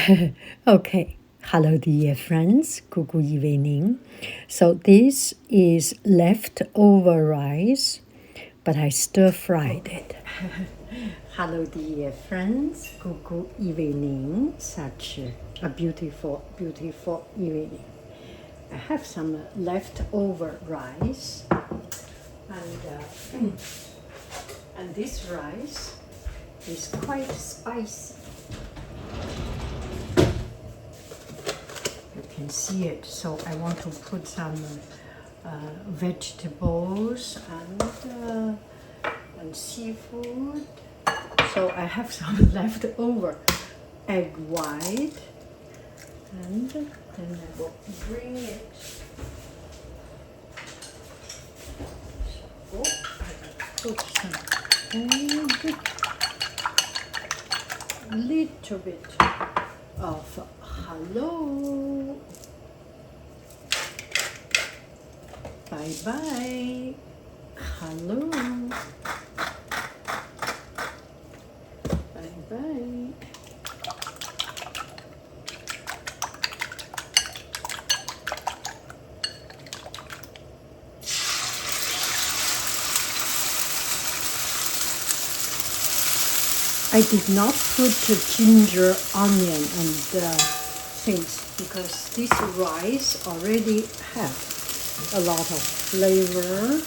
Okay, hello dear friends, good evening. So this is leftover rice, but I stir fried it. Hello dear friends, good evening. Such a beautiful, beautiful evening. I have some leftover rice, and this rice is quite spicy. You can see it, so I want to put some vegetables and seafood. So I have some leftover egg white, and then I will bring it. So I will put some egg, little bit of hello, bye bye, hello, bye bye. I did not put ginger, onion, and things because this rice already have a lot of flavor.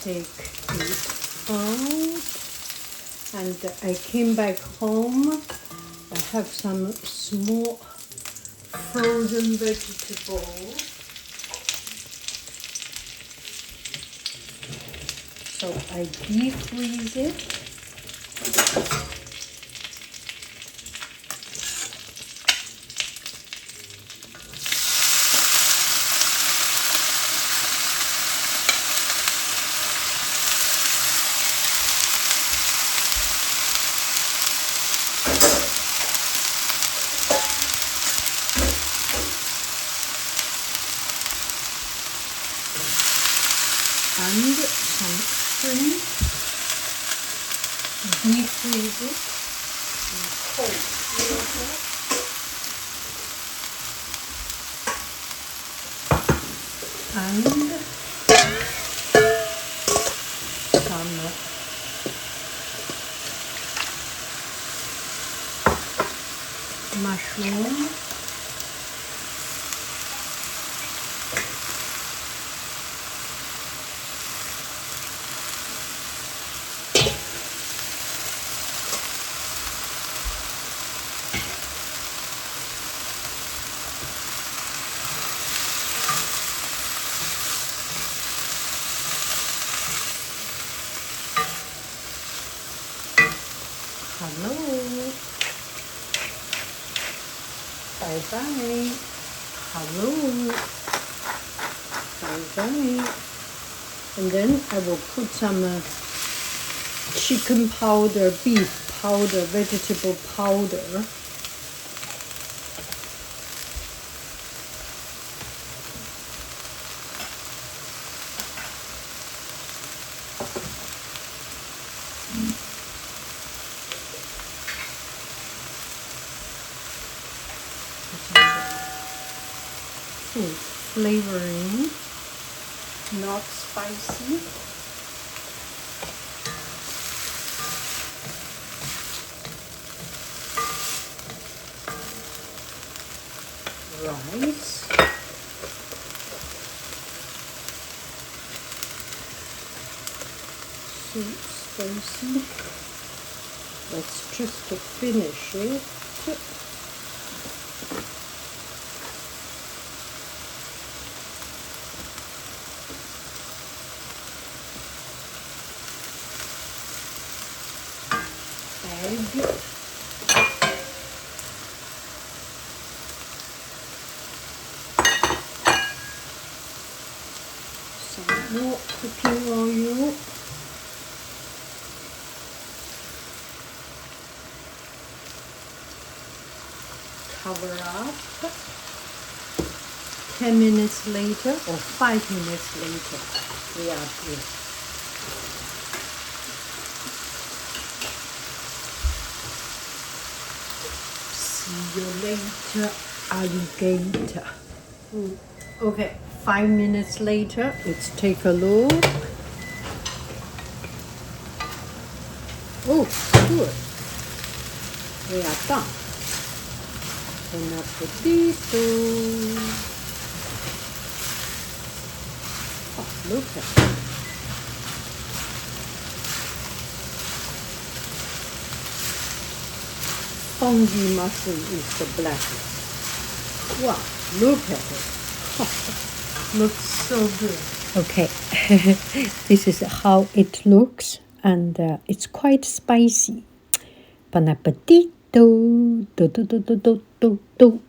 Take it out, and I came back home. I have some small frozen vegetables. So I defreeze it. And some shrimp, defreeze it in cold water. And some mushroom. Hello, bye bye, hello, bye bye. And then I will put some chicken powder, beef powder, vegetable powder. Food flavoring, not spicy. Rice. Too spicy. Let's just finish it. Egg. Some more cooking oil. Cover up. 10 minutes later or 5 minutes later, we are here. See you later, alligator. Okay, 5 minutes later, let's take a look. Oh, good. We are done. Bon appetito. Oh, look at it. Fungi mushroom is the blackest. Wow, look at it. Looks so good. Okay, this is how it looks, and it's quite spicy. Bon appetito. Do, do, do, do, do, do, do.